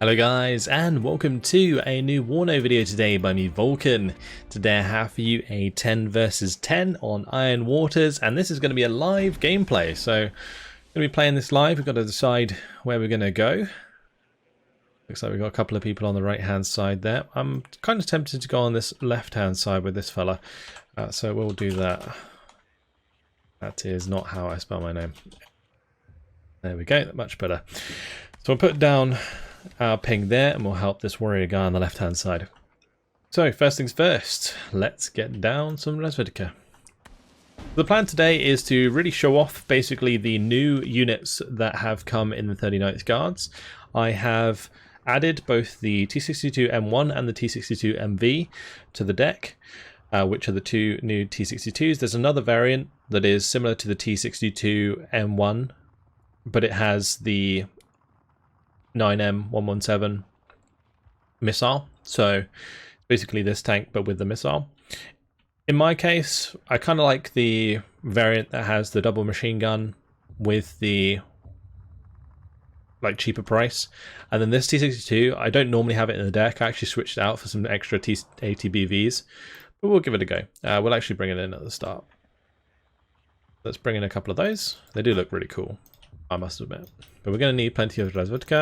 Hello guys, and welcome to a new WARNO video today by me, Vulcan. Today I have for you a 10 versus 10 on Iron Waters, and this is going to be a live gameplay. So I'm going to be playing this live. We've got to decide where we're going to go. Looks like we've got a couple of people on the right hand side there. I'm kind of tempted to go on this left hand side with this fella, so we'll do that. That is not how I spell my name. There we go, much better. So I'll put down our ping there and we'll help this warrior guy on the left hand side. So first things first, let's get down some recieved. The plan today is to really show off basically the new units that have come in the 39th Guards. I have added both the T62M1 and the T62MV to the deck, which are the two new T62s. There's another variant that is similar to the T62M1, but it has the 9M117 missile, so basically this tank but with the missile. In my case, I kind of like the variant that has the double machine gun with the cheaper price, and then this T62, I don't normally have it in the deck. I actually switched it out for some extra ATBVs, but we'll give it a go. We'll actually bring it in at the start. Let's bring in a couple of those. They do look really cool, I must admit. But we're going to need plenty of recieved,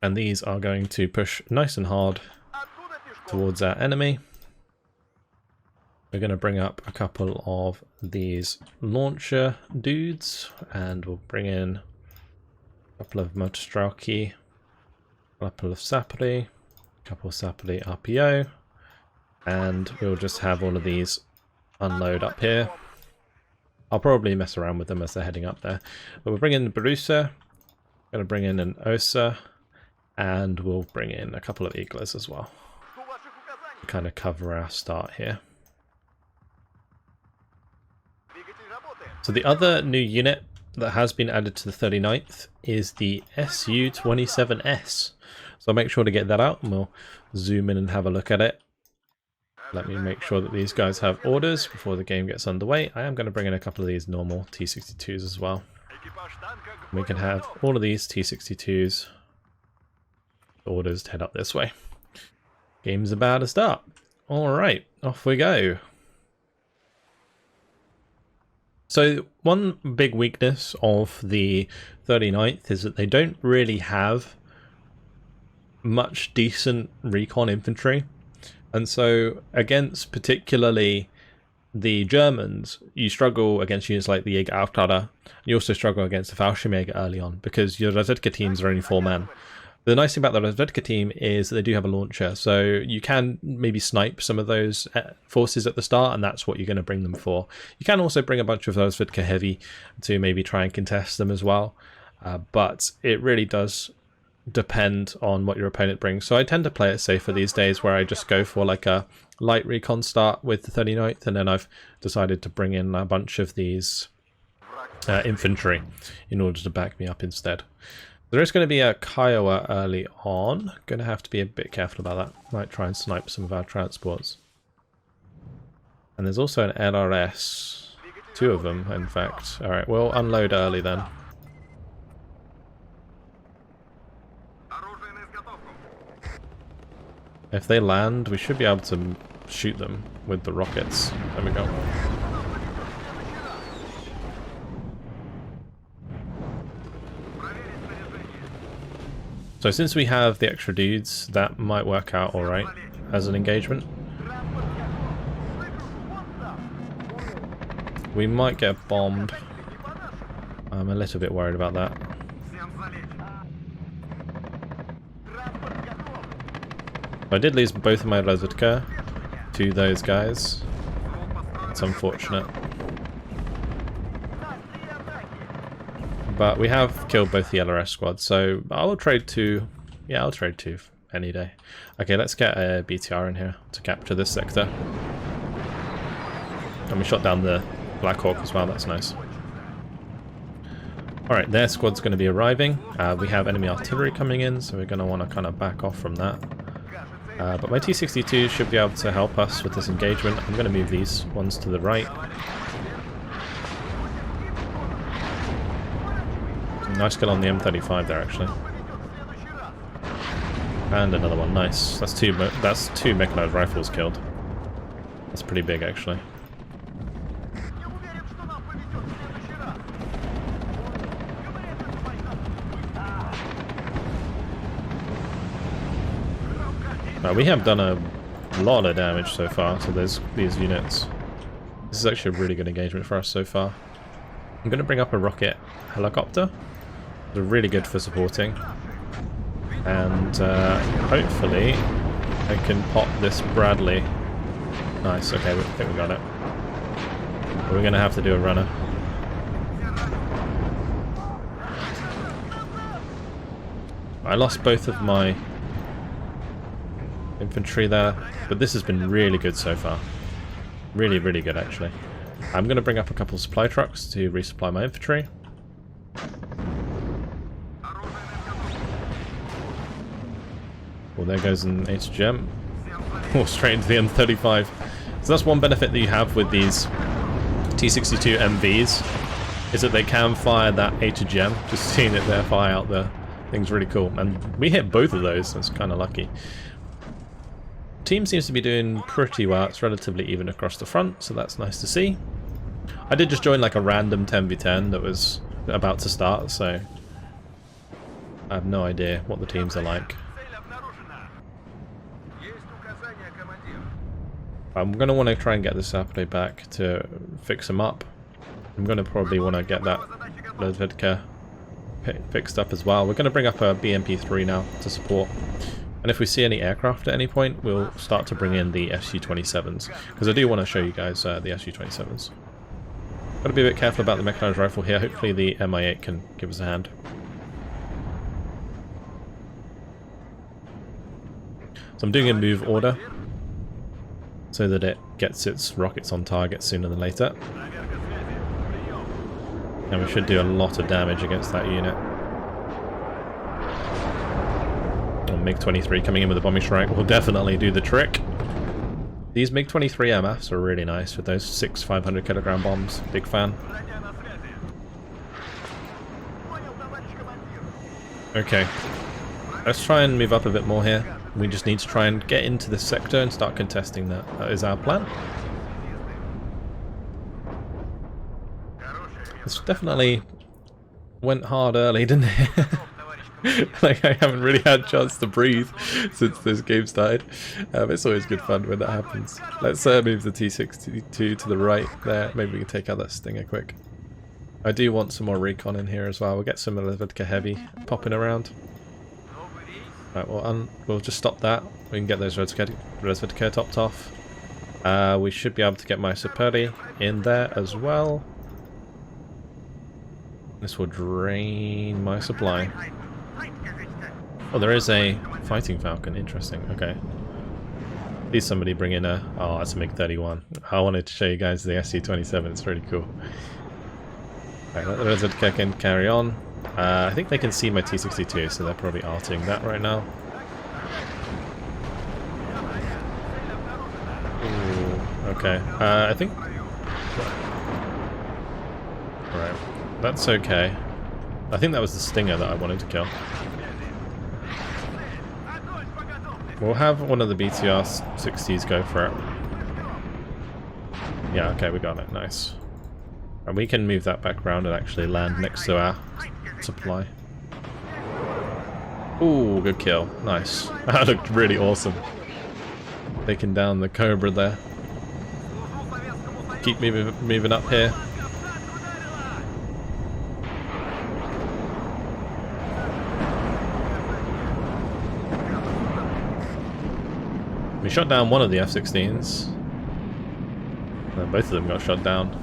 and these are going to push nice and hard towards our enemy. We're going to bring up a couple of these launcher dudes, and we'll bring in a couple of motostrauki, a couple of sapri, a couple of sapri RPO, and we'll just have all of these unload up here. I'll probably mess around with them as they're heading up there. But we'll bring in the Barusa, going to bring in an Osa, and we'll bring in a couple of Eaglers as well to kind of cover our start here. So the other new unit that has been added to the 39th is the Su-27S. So I'll make sure to get that out and we'll zoom in and have a look at it. Let me make sure that these guys have orders before the game gets underway. I am going to bring in a couple of these normal T62s as well. We can have all of these T62s orders to head up this way. Game's about to start. Alright, off we go. So one big weakness of the 39th is that they don't really have much decent recon infantry. And so against particularly the Germans, you struggle against units like the Jäger. You also struggle against the Fallschirmjäger early on because your recieved teams are only 4-man. The nice thing about the recieved team is that they do have a launcher, so you can maybe snipe some of those forces at the start, and that's what you're going to bring them for. You can also bring a bunch of recieved heavy to maybe try and contest them as well, but it really does depend on what your opponent brings. So I tend to play it safer these days, where I just go for like a light recon start with the 39th, and then I've decided to bring in a bunch of these infantry in order to back me up instead. There is going to be a Kiowa early on. Going to have to be a bit careful about that. Might try and snipe some of our transports. And there's also an LRS. 2 of them, in fact. Alright, we'll unload early then. If they land, we should be able to shoot them with the rockets. There we go. So since we have the extra dudes, that might work out alright as an engagement. We might get bombed. I'm a little bit worried about that. I did lose both of my recieved to those guys. It's unfortunate. But we have killed both the LRS squads, so I'll trade 2. Yeah, I'll trade 2 any day. Okay, let's get a BTR in here to capture this sector. And we shot down the Black Hawk as well, that's nice. Alright, their squad's going to be arriving. We have enemy artillery coming in, so we're going to want to kind of back off from that. But my T62 should be able to help us with this engagement. I'm going to move these ones to the right. Nice kill on the M35 there, actually. And another one, nice. That's two mechanized rifles killed. That's pretty big, actually. We have done a lot of damage so far to these units. This is actually a really good engagement for us so far. I'm going to bring up a rocket helicopter. They're really good for supporting. And hopefully I can pop this Bradley. Nice, okay, I think we got it. We're going to have to do a runner. I lost both of my infantry there, but this has been really good so far. Really, really good, actually. I'm going to bring up a couple of supply trucks to resupply my infantry. Well, there goes an HGM. Oh, straight into the M35. So that's one benefit that you have with these T62 MVs, is that they can fire that HGM. Just seeing it there fire out the thing's really cool. And we hit both of those, that's kind of lucky. Team seems to be doing pretty well. It's relatively even across the front, so that's nice to see. I did just join like a random 10v10 that was about to start, so I have no idea what the teams are like. I'm going to want to try and get this Sapode back to fix him up. I'm going to probably want to get that Recieved fixed up as well. We're going to bring up a BMP-3 now to support. And if we see any aircraft at any point, we'll start to bring in the Su-27s. Because I do want to show you guys the Su-27s. Got to be a bit careful about the mechanized rifle here. Hopefully the Mi-8 can give us a hand. So I'm doing a move order, so that it gets its rockets on target sooner than later. And we should do a lot of damage against that unit. MiG-23 coming in with a bombing strike will definitely do the trick. These MiG-23 MFs are really nice with those 6 500kg bombs. Big fan. Okay, let's try and move up a bit more here. We just need to try and get into this sector and start contesting that. That is our plan. This definitely went hard early, didn't it? Like, I haven't really had a chance to breathe since this game started. It's always good fun when that happens. Let's move the T62 to the right there. Maybe we can take out that Stinger quick. I do want some more recon in here as well. We'll get some Recieved heavy popping around. Right, well, we'll just stop that. We can get those Recieved topped off. We should be able to get my Sapode in there as well. This will drain my supply. Oh, there is a fighting Falcon. Interesting. Okay. Please somebody bring in a... Oh, that's a MiG-31. I wanted to show you guys the Su-27. It's really cool. Right, let the Recieved can carry on. I think they can see my T-62, so they're probably arting that right now. Ooh, okay. I think... Right. That's okay. I think that was the Stinger that I wanted to kill. We'll have one of the BTR-60s go for it. Yeah, okay, we got it. Nice. And we can move that back around and actually land next to our supply. Ooh, good kill. Nice. That looked really awesome. Taking down the Cobra there. Keep moving up here. We shot down one of the F-16s. And both of them got shot down.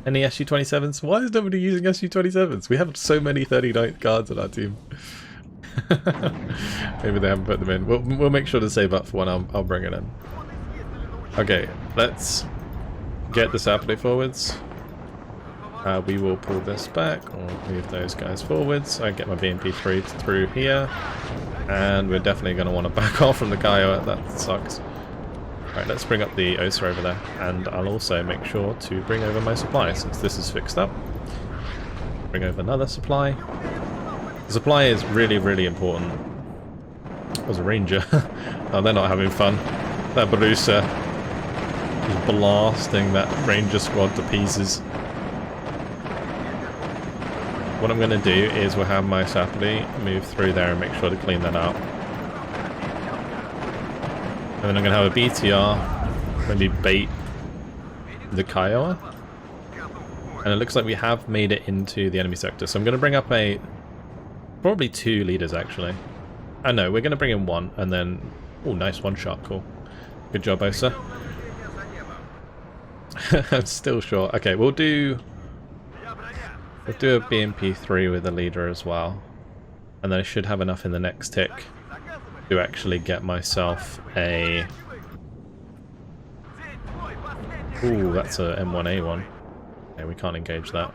Any Su-27s? Why is nobody using Su-27s? We have so many 39th guards on our team. Maybe they haven't put them in. We'll make sure to save up for one. I'll bring it in. Okay, let's get the Sapode forwards. We will pull this back, or move those guys forwards. I get my BMP-3 through here. And we're definitely going to want to back off from the Kiowa. That sucks. Right, let's bring up the OSA over there. And I'll also make sure to bring over my supply, since this is fixed up. Bring over another supply. The supply is really, really important. There's a ranger. Oh, they're not having fun. That Barusa is blasting that ranger squad to pieces. What I'm going to do is we'll have my Sapperly move through there and make sure to clean that up. And then I'm going to have a BTR, maybe bait the Kiowa. And it looks like we have made it into the enemy sector. So I'm going to bring up probably 2 leaders actually. Oh no, we're going to bring in 1 and then... Oh, nice one shot, cool. Good job, Osa. I'm still short. Okay, we'll do a BMP3 with the leader as well. And then I should have enough in the next tick to actually get myself a... Ooh, that's a M1A1. Okay, we can't engage that.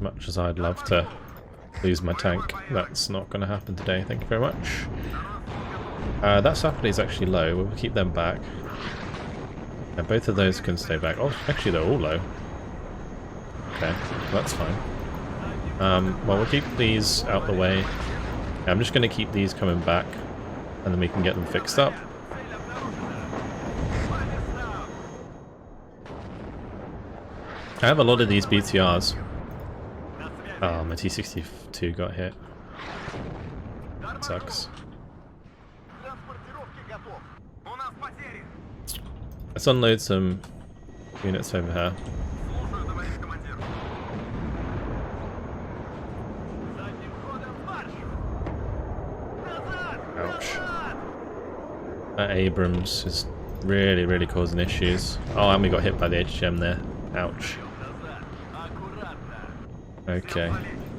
Much as I'd love to lose my tank, that's not going to happen today, thank you very much. That Sapperly is actually low, we'll keep them back. Yeah, both of those can stay back. Oh, actually they're all low. Okay, that's fine. Well, we'll keep these out the way. Yeah, I'm just going to keep these coming back, and then we can get them fixed up. I have a lot of these BTRs. Oh, my T-62 got hit. That sucks. Let's unload some units over here. Ouch. That Abrams is really, really causing issues. Oh, and we got hit by the HGM there. Ouch. Okay.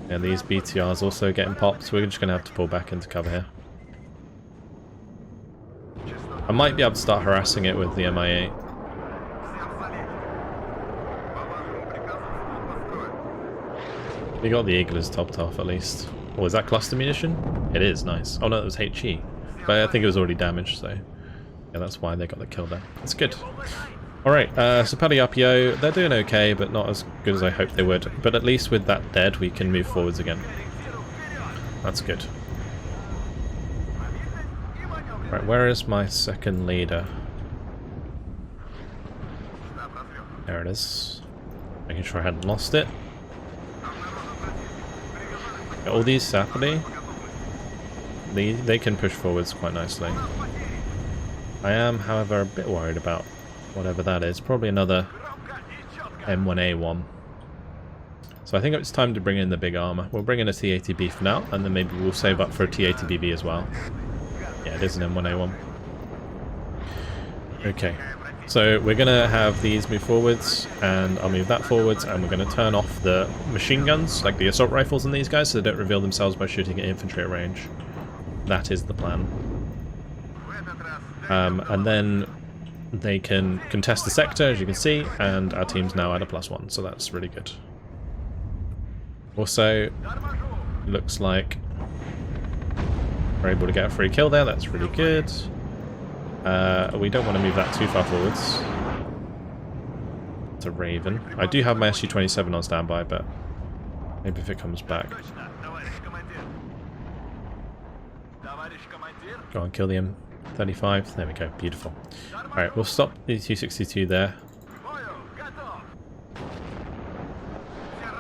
And these BTRs also getting popped, so we're just going to have to pull back into cover here. I might be able to start harassing it with the Mi-8. We got the Eagles topped off at least. Oh, is that cluster munition? It is, nice. Oh no, it was HE. But I think it was already damaged, so... Yeah, that's why they got the kill there. That's good. Alright, so Paddy RPO, they're doing okay, but not as good as I hoped they would. But at least with that dead, we can move forwards again. That's good. Right, where is my second leader? There it is. Making sure I hadn't lost it. All these Sapperly, they can push forwards quite nicely. I am, however, a bit worried about whatever that is. Probably another M1A1. So I think it's time to bring in the big armor. We'll bring in a T-80B for now, and then maybe we'll save up for a T-80BB as well. Yeah, it is an M1A1. Okay, so we're going to have these move forwards, and I'll move that forwards, and we're going to turn off the machine guns, like the assault rifles on these guys, so they don't reveal themselves by shooting at infantry at range. That is the plan. And then they can contest the sector, as you can see, and our team's now at a +1, so that's really good. Also, looks like we're able to get a free kill there, that's really good. We don't want to move that too far forwards. It's a Raven. I do have my Su-27 on standby, but maybe if it comes back. Go on, kill the M35. There we go, beautiful. Alright, we'll stop the T-62 there.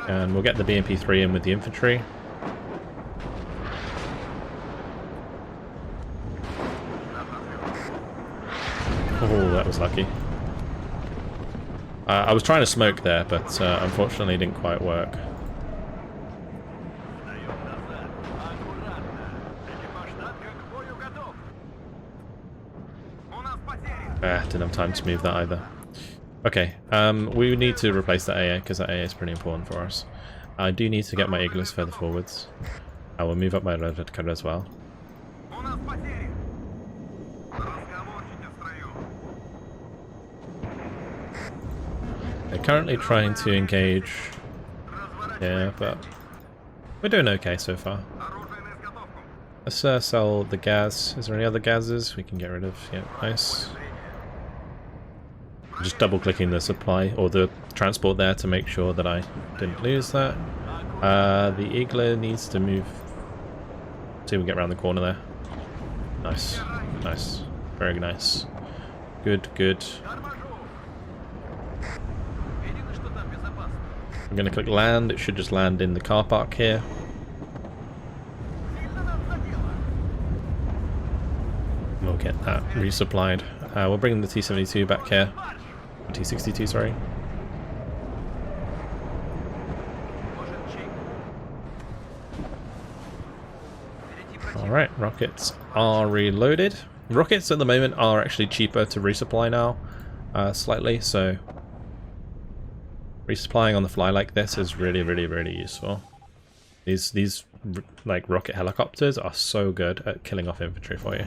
And we'll get the BMP3 in with the infantry. Oh, that was lucky. I was trying to smoke there, but unfortunately it didn't quite work. Didn't have time to move that either. Okay, we need to replace that AA, because that AA is pretty important for us. I do need to get my Eagles further forwards. I will move up my Red Cutter as well. They're currently trying to engage. Yeah, but we're doing okay so far. Let's sell the gas. Is there any other gases we can get rid of? Yeah, nice. Just double clicking the supply or the transport there to make sure that I didn't lose that. The Eagle needs to move. See if we get around the corner there. Nice. Nice. Very nice. Good, good. I'm going to click land. It should just land in the car park here. We'll get that resupplied. We'll bring the T-72 back here. T-62, sorry. Alright, rockets are reloaded. Rockets at the moment are actually cheaper to resupply now, slightly, so resupplying on the fly like this is really, really, really useful. These like rocket helicopters are so good at killing off infantry for you.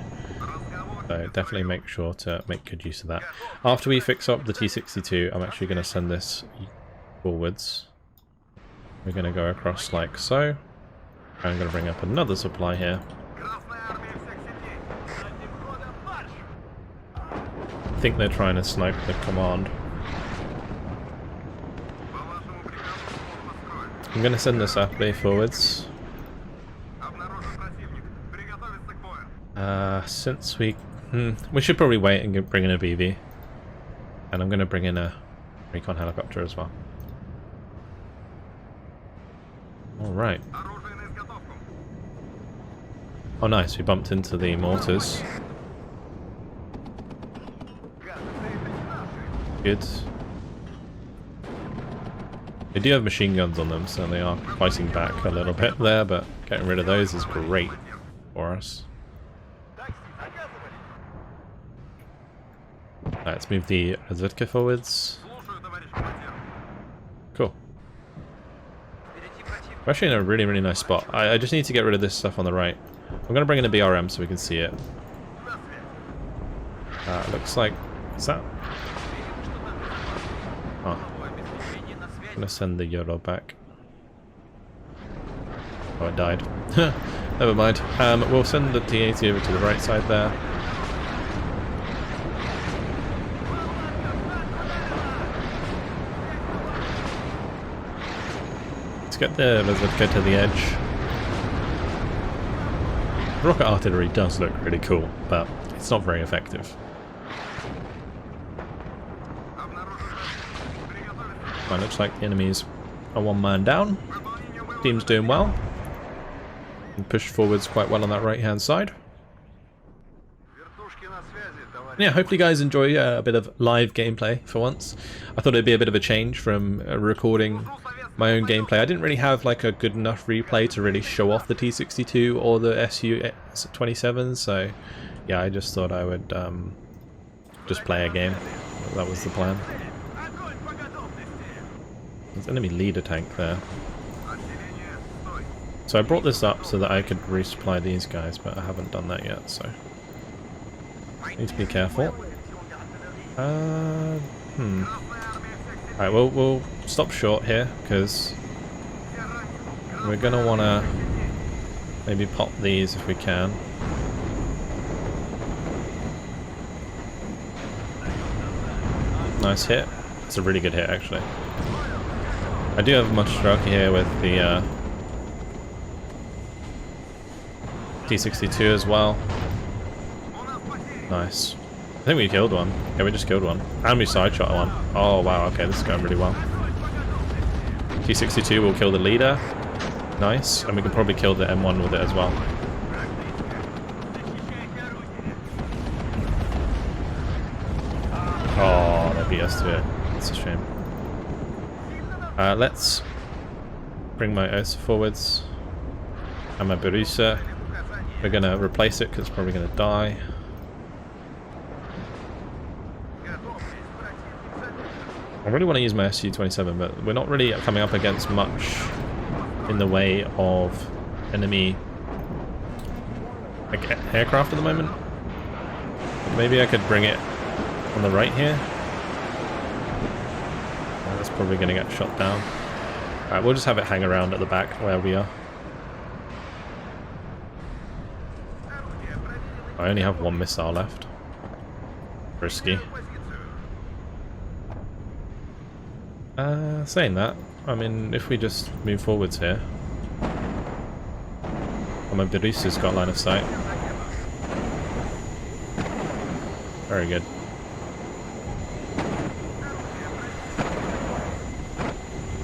So definitely make sure to make good use of that. After we fix up the T-62, I'm actually going to send this forwards. We're going to go across like so. I'm going to bring up another supply here. I think they're trying to snipe the command. I'm going to send this apply forwards. Since we should probably wait and bring in a BV. And I'm going to bring in a recon helicopter as well. Alright. Oh nice, we bumped into the mortars. Good. They do have machine guns on them, so they are fighting back a little bit there, but getting rid of those is great for us. Let's move the recieved forwards. Cool. We're actually in a really, really nice spot. I just need to get rid of this stuff on the right. I'm going to bring in a BRM so we can see it. Looks like... Is that... Oh. I'm going to send the Euro back. Oh, it died. Never mind. We'll send the T-80 over to the right side there. Let's get the recieved to the edge. Rocket artillery does look really cool, but it's not very effective. Well, looks like the enemies are one man down. Team's doing well. And pushed forwards quite well on that right hand side. Yeah, hopefully you guys enjoy a bit of live gameplay for once. I thought it'd be a bit of a change from recording my own gameplay. I didn't really have like a good enough replay to really show off the T-62 or the Su-27s, so yeah, I just thought I would just play a game. That was the plan. There's enemy leader tank there. So I brought this up so that I could resupply these guys, but I haven't done that yet, so need to be careful. Alright, we'll stop short here, because we're going to want to maybe pop these if we can. Nice hit. It's a really good hit, actually. I do have much stroke here with the T-62 as well. Nice. I think we killed one. Yeah, we just killed one. And we side shot one. Oh wow, okay, this is going really well. T-62 will kill the leader. Nice. And we can probably kill the M1 with it as well. Oh, they beat us to it. It's a shame. Let's bring my Ursa forwards. And my Barusa. We're going to replace it because it's probably going to die. I really want to use my Su-27, but we're not really coming up against much in the way of enemy like aircraft at the moment. Maybe I could bring it on the right here. That's probably going to get shot down. Alright, we'll just have it hang around at the back where we are. I only have one missile left. Risky. Saying that, I mean, if we just move forwards here. Oh, my Barista's got line of sight. Very good.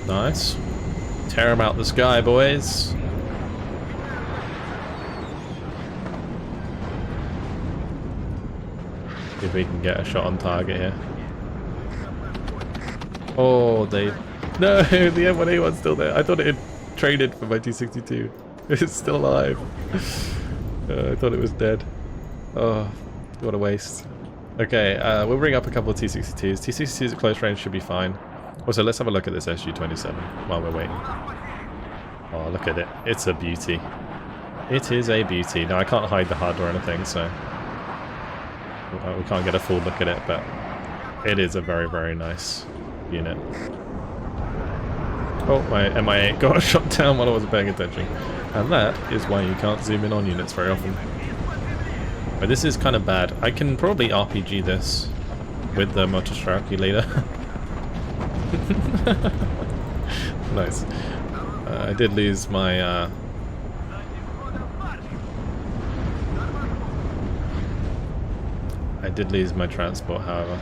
Nice. Tear him out the sky, boys. See if we can get a shot on target here. Oh, they... No, the M1A1's still there. I thought it had traded for my T62. It's still alive. I thought it was dead. Oh, what a waste. Okay, we'll bring up a couple of T62s. T62s at close range should be fine. Also, let's have a look at this Su-27 while we're waiting. Oh, look at it. It's a beauty. It is a beauty. Now, I can't hide the HUD or anything, so... we can't get a full look at it, but it is a very, very nice unit. Oh, my MI8 got shot down while I wasn't paying attention. And that is why you can't zoom in on units very often. But this is kind of bad. I can probably RPG this with the Motostraki later. Nice. I did lose my... I did lose my transport, however.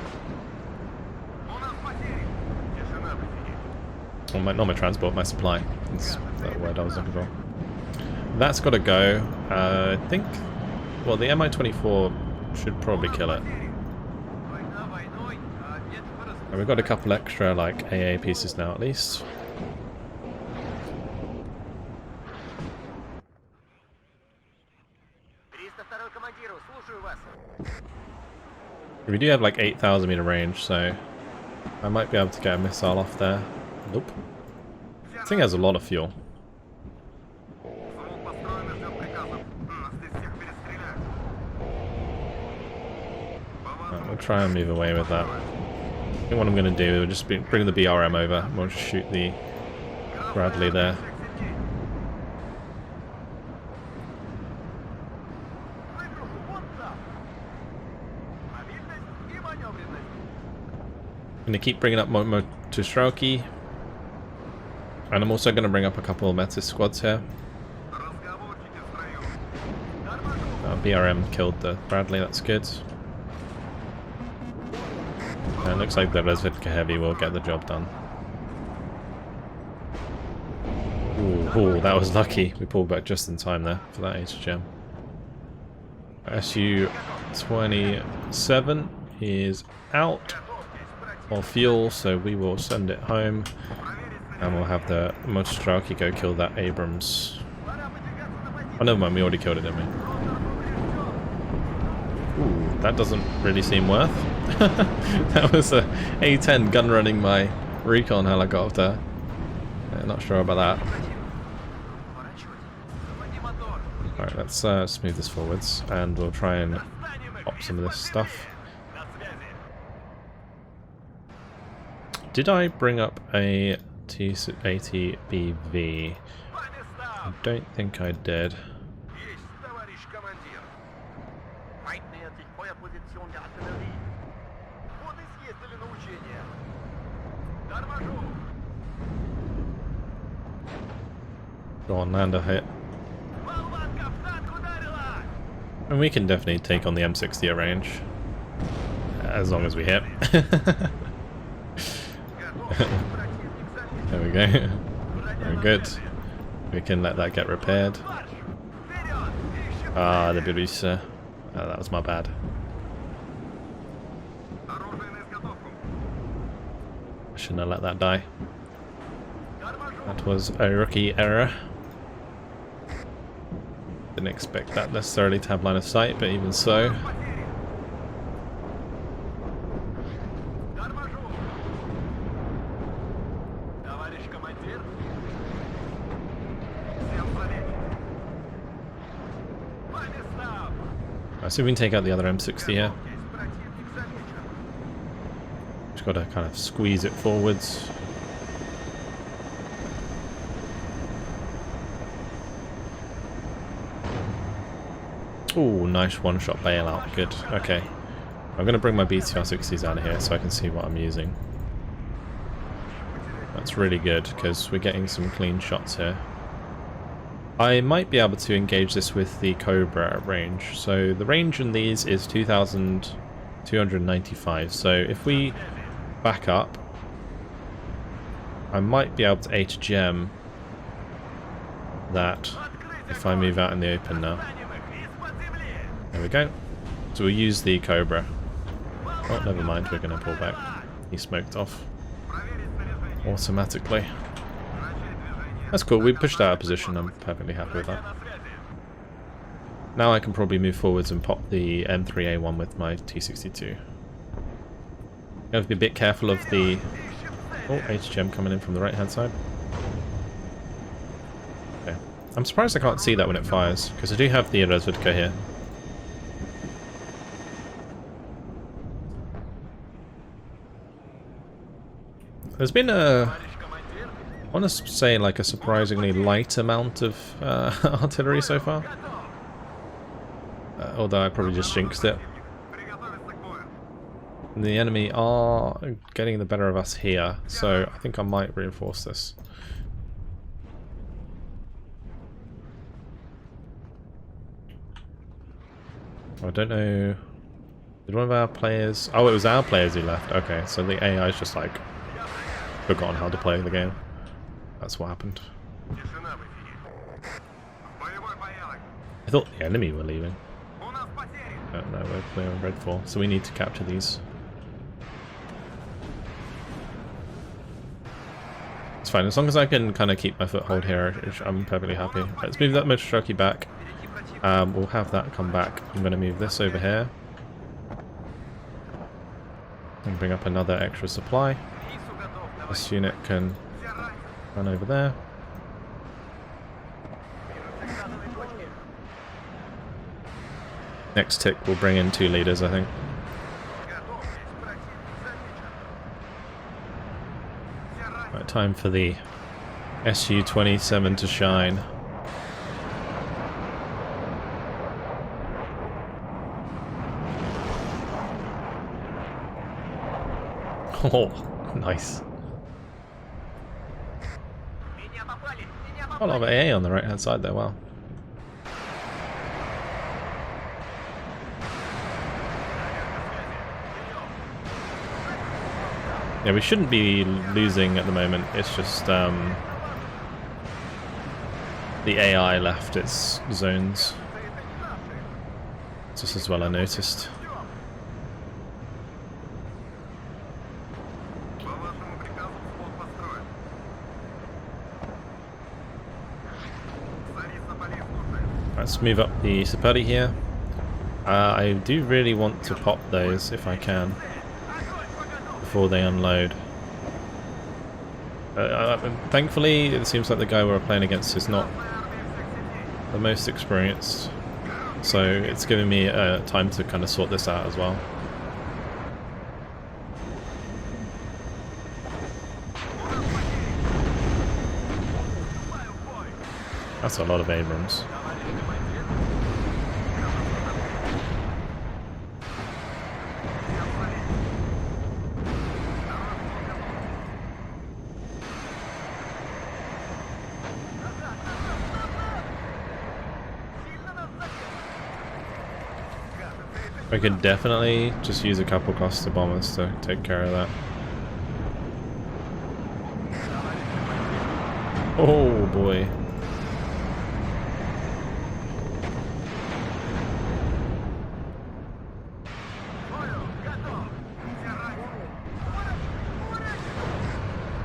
Well, not my transport, my supply. That's the word I was looking for. That's got to go. I think... Well, the Mi-24 should probably kill it. And we've got a couple extra, like, AA pieces now, at least. We do have, like, 8,000 meter range, so... I might be able to get a missile off there. Nope. This thing has a lot of fuel. Right, we'll try and move away with that. I think what I'm going to do is just bring the BRM over. We'll just shoot the Bradley there. I'm going to keep bringing up Motostraki. And I'm also going to bring up a couple of Metis squads here. BRM killed the Bradley, that's good. And it looks like the recieved heavy will get the job done. Ooh, that was lucky. We pulled back just in time there for that HGM. Su-27 is out of fuel, so we will send it home. And we'll have the Motostraki go kill that Abrams. Oh, never mind, we already killed it, didn't we? Ooh, that doesn't really seem worth. That was a A-10 gun running my recon helicopter. Not sure about that. Alright, let's move this forwards, and we'll try and pop some of this stuff. Did I bring up a T-80 BV? I don't think I did. Go on, land a hit. And we can definitely take on the M60 at range. As long as we hit. There we go. Very good. We can let that get repaired. Ah, the Birisa. Oh, that was my bad. I shouldn't have let that die. That was a rookie error. Didn't expect that necessarily to have line of sight, but even so. So we can take out the other M60 here. Just got to kind of squeeze it forwards. Ooh, nice one-shot bailout. Good. Okay. I'm going to bring my BTR-60s out of here so I can see what I'm using. That's really good, because we're getting some clean shots here. I might be able to engage this with the Cobra at range. So the range in these is 2,295. So if we back up, I might be able to HGM that if I move out in the open now. There we go. So we'll use the Cobra. Oh, never mind, we're going to pull back. He smoked off automatically. That's cool, we pushed out of position, I'm perfectly happy with that. Now I can probably move forwards and pop the M3A1 with my T62. You have to be a bit careful of the... Oh, HGM coming in from the right hand side. Okay. I'm surprised I can't see that when it fires, because I do have the recieved here. There's been a... I want to say like a surprisingly light amount of artillery so far. Although I probably just jinxed it. The enemy are getting the better of us here, so I think I might reinforce this. I don't know... Did one of our players... Oh, it was our players who left. Okay, so the AI's just like forgotten how to play the game. That's what happened. I thought the enemy were leaving. No, we're in red 4, so we need to capture these. It's fine, as long as I can kind of keep my foothold here, I'm perfectly happy. Let's move that motor trucky back. We'll have that come back. I'm going to move this over here. And bring up another extra supply. This unit can run over there. Next tick will bring in 2 leaders, I think. Right, time for the Su-27 to shine. Oh, nice. A lot of AA on the right hand side there, wow. Yeah, we shouldn't be losing at the moment, it's just the AI left its zones. Just as well I noticed. Let's move up the Sapati here. I do really want to pop those if I can before they unload. Thankfully, it seems like the guy we're playing against is not the most experienced, so it's giving me time to kind of sort this out as well. That's a lot of Abrams. I could definitely just use a couple cluster bombers to take care of that. Oh boy.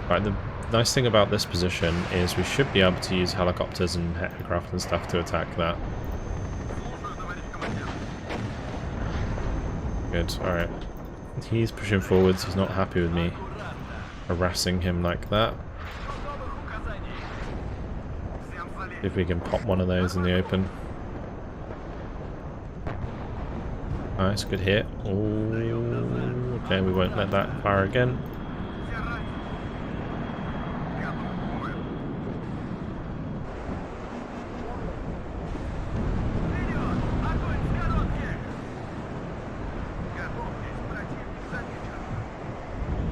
Right, the nice thing about this position is we should be able to use helicopters and aircraft and stuff to attack that. Good, alright. He's pushing forwards, he's not happy with me harassing him like that. See if we can pop one of those in the open. Nice, good hit. Oh, okay, we won't let that fire again.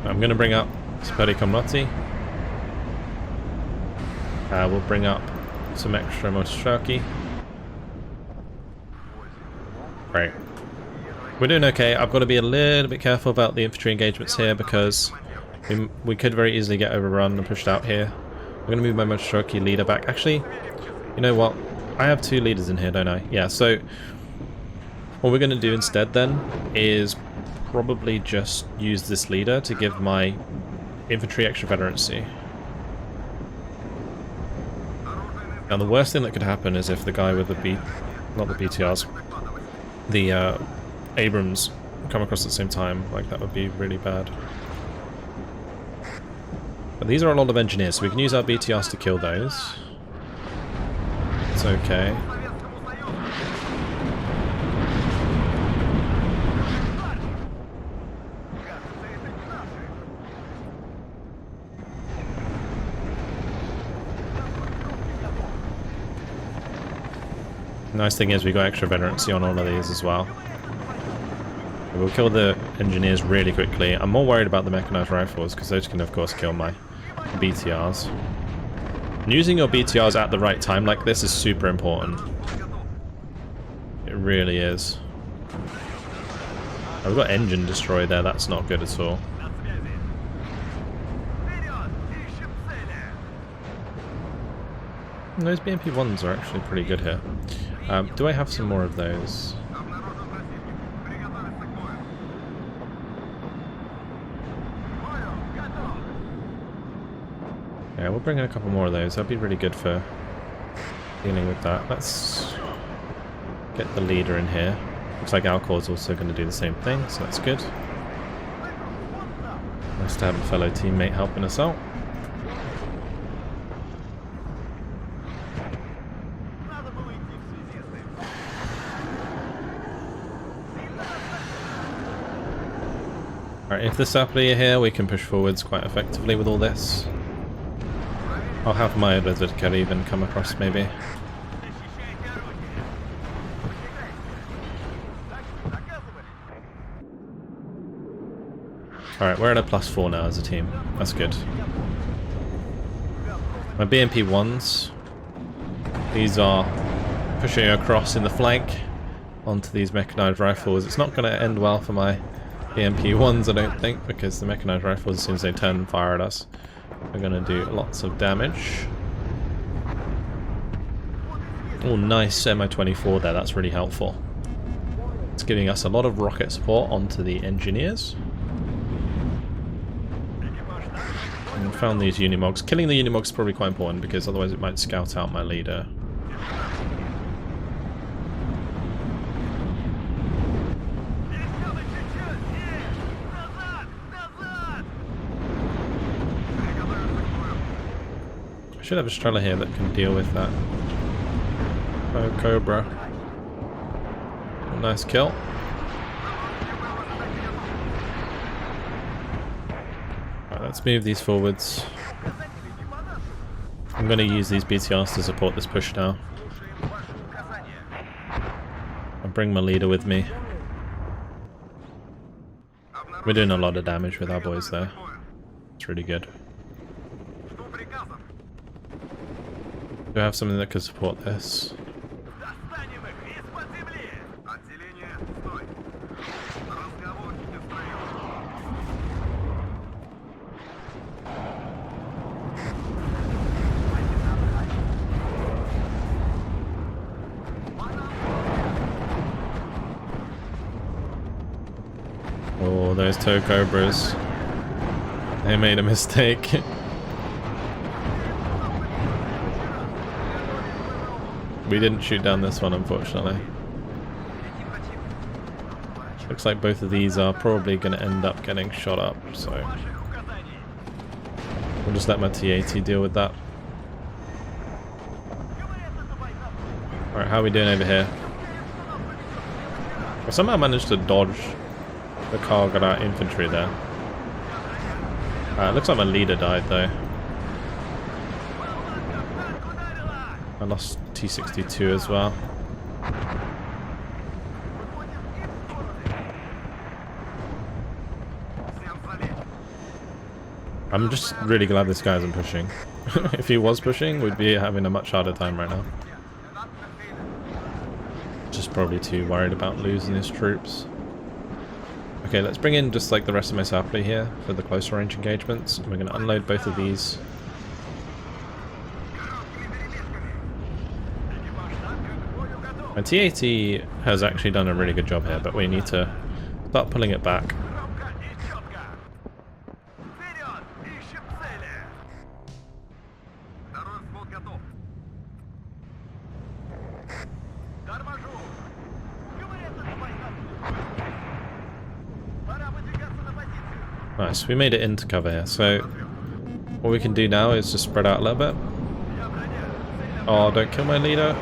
I'm going to bring up Speri. We'll bring up some extra Motoshaki. Great. We're doing okay. I've got to be a little bit careful about the infantry engagements here because we could very easily get overrun and pushed out here. I'm going to move my Motoshaki leader back. Actually, you know what? I have 2 leaders in here, don't I? Yeah, so what we're going to do instead then is probably just use this leader to give my infantry extra veterancy. Now the worst thing that could happen is if the guy with the not the BTRs, the Abrams come across at the same time. Like, that would be really bad. But these are a lot of engineers, so we can use our BTRs to kill those. It's okay. Nice thing is we got extra veterancy on all of these as well. We'll kill the engineers really quickly. I'm more worried about the mechanized rifles because those can of course kill my BTRs. And using your BTRs at the right time like this is super important. It really is. I've got engine destroy there, that's not good at all. And those BMP-1s are actually pretty good here. Do I have some more of those? Yeah, we'll bring in a couple more of those. That'd be really good for dealing with that. Let's get the leader in here. Looks like Alcor's also going to do the same thing, so that's good. Nice to have a fellow teammate helping us out. Alright, if the sapling are here, we can push forwards quite effectively with all this. I'll have my Advertical even come across, maybe. Alright, we're at a +4 now as a team. That's good. My BMP-1s. These are pushing across in the flank onto these mechanized rifles. It's not going to end well for my BMP-1s, I don't think, because the mechanized rifles, as soon as they turn and fire at us, are going to do lots of damage. Oh, nice Mi-24 there, that's really helpful. It's giving us a lot of rocket support onto the engineers. And found these Unimogs. Killing the Unimogs is probably quite important, because otherwise it might scout out my leader. I should have a Strela here that can deal with that. Oh, Cobra. Nice kill. Right, let's move these forwards. I'm going to use these BTRs to support this push now. I'll bring my leader with me. We're doing a lot of damage with our boys there. It's really good. Do I have something that could support this? Oh, those tow cobras. They made a mistake. We didn't shoot down this one, unfortunately. Looks like both of these are probably going to end up getting shot up, so we'll just let my T-80 deal with that. Alright, how are we doing over here? I somehow managed to dodge the car, got our infantry there. Looks like my leader died though. I lost T-62 as well. I'm just really glad this guy isn't pushing. If he was pushing, we'd be having a much harder time right now. Just probably too worried about losing his troops. Okay, let's bring in just like the rest of my sapling here for the closer range engagements. And we're going to unload both of these. My T-80 has actually done a really good job here, but we need to start pulling it back. Nice, we made it into cover here, so what we can do now is just spread out a little bit. Oh, don't kill my leader.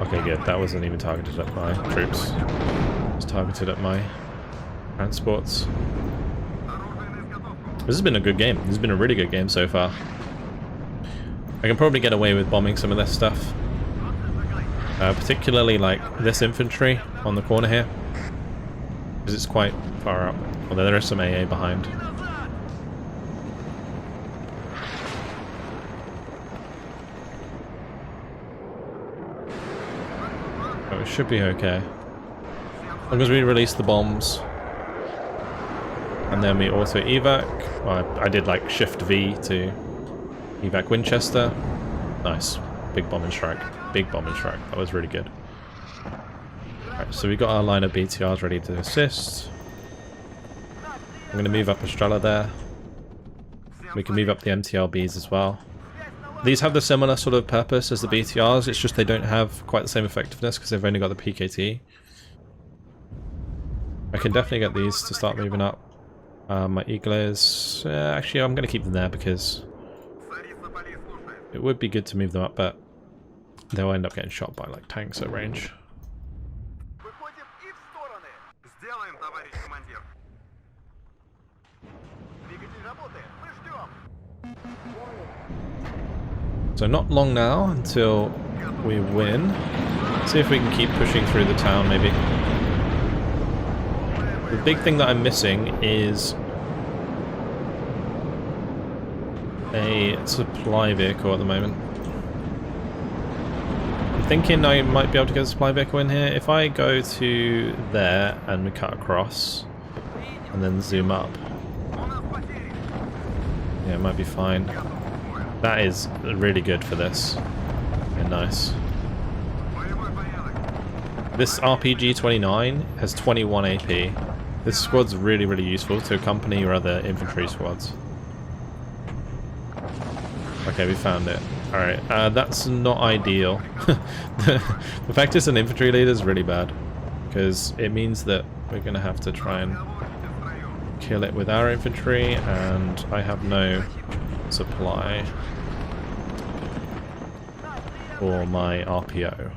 Okay, good, that wasn't even targeted at my troops. It was targeted at my transports. This has been a good game. This has been a really good game so far. I can probably get away with bombing some of this stuff. Particularly like this infantry on the corner here. Because it's quite far up. Although there is some AA behind. Oh, it should be okay. As long as we release the bombs. And then we auto evac. Well, I did like Shift V to evac Winchester. Nice. Big bombing strike. Big bombing strike. That was really good. Right, so we got our line of BTRs ready to assist. I'm going to move up Estrella there. We can move up the MTLBs as well. These have the similar sort of purpose as the BTRs, it's just they don't have quite the same effectiveness because they've only got the PKT. I can definitely get these to start moving up. My Eagles, actually I'm going to keep them there because it would be good to move them up, but they'll end up getting shot by like tanks at range. So not long now until we win. See if we can keep pushing through the town maybe. The big thing that I'm missing is a supply vehicle at the moment. I'm thinking I might be able to get a supply vehicle in here. If I go to there and we cut across and then zoom up. Yeah, it might be fine. That is really good for this. Yeah, nice. This RPG-29 has 21 AP. This squad's really, really useful to accompany your other infantry squads. Okay, we found it. Alright, that's not ideal. The fact it's an infantry leader is really bad. Because it means that we're going to have to try and kill it with our infantry, and I have no supply for my RPO.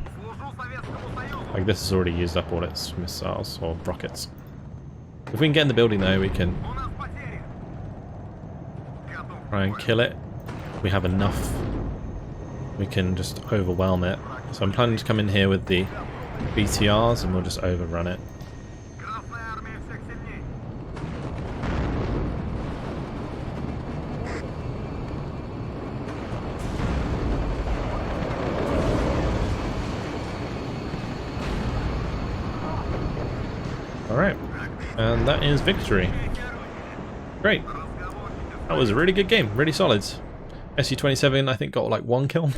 Like, this has already used up all its missiles or rockets. If we can get in the building though, we can try and kill it. We have enough. We can just overwhelm it. So I'm planning to come in here with the BTRs and we'll just overrun it. Alright, and that is victory. Great. That was a really good game, really solid. Su-27 I think got like 1 kill.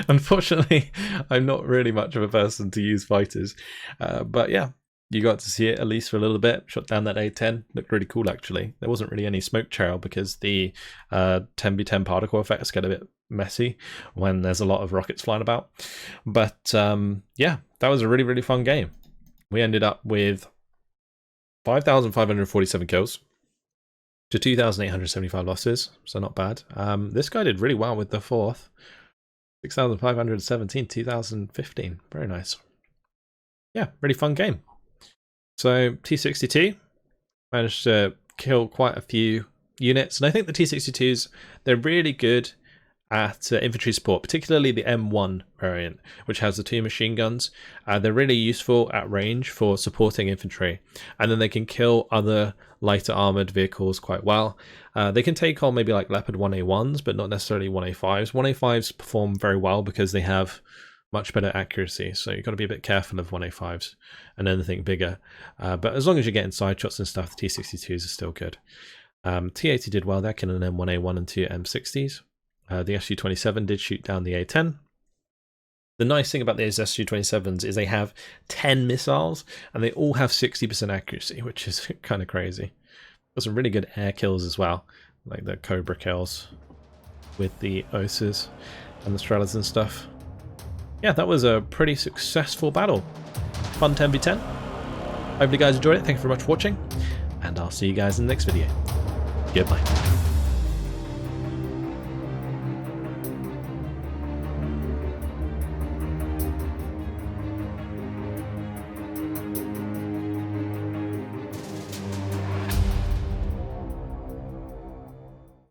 Unfortunately, I'm not really much of a person to use fighters. But yeah, you got to see it at least for a little bit. Shot down that A-10. Looked really cool actually. There wasn't really any smoke trail because the 10v10 particle effects get a bit messy when there's a lot of rockets flying about. But yeah, that was a really, really fun game. We ended up with 5,547 kills to 2,875 losses, so not bad. This guy did really well with the 4th. 6,517, 2015. Very nice. Yeah, really fun game. So T-62 managed to kill quite a few units, and I think the T-62s, they're really good at infantry support, particularly the M1 variant, which has the 2 machine guns. They're really useful at range for supporting infantry, and then they can kill other lighter armored vehicles quite well. They can take on maybe like Leopard 1A1s, but not necessarily 1A5s. 1A5s perform very well because they have much better accuracy, so you've got to be a bit careful of 1A5s and anything bigger. But as long as you're getting side shots and stuff, the T62s are still good. T80 did well there, killing an M1A1 and 2 M60s. The Su-27 did shoot down the A10. The nice thing about these Su-27s is they have 10 missiles, and they all have 60% accuracy, which is kind of crazy. There's some really good air kills as well, like the Cobra kills with the Osas and the Strelas and stuff. Yeah, that was a pretty successful battle. Fun 10v10. Hope you guys enjoyed it. Thank you very much for watching, and I'll see you guys in the next video. Goodbye.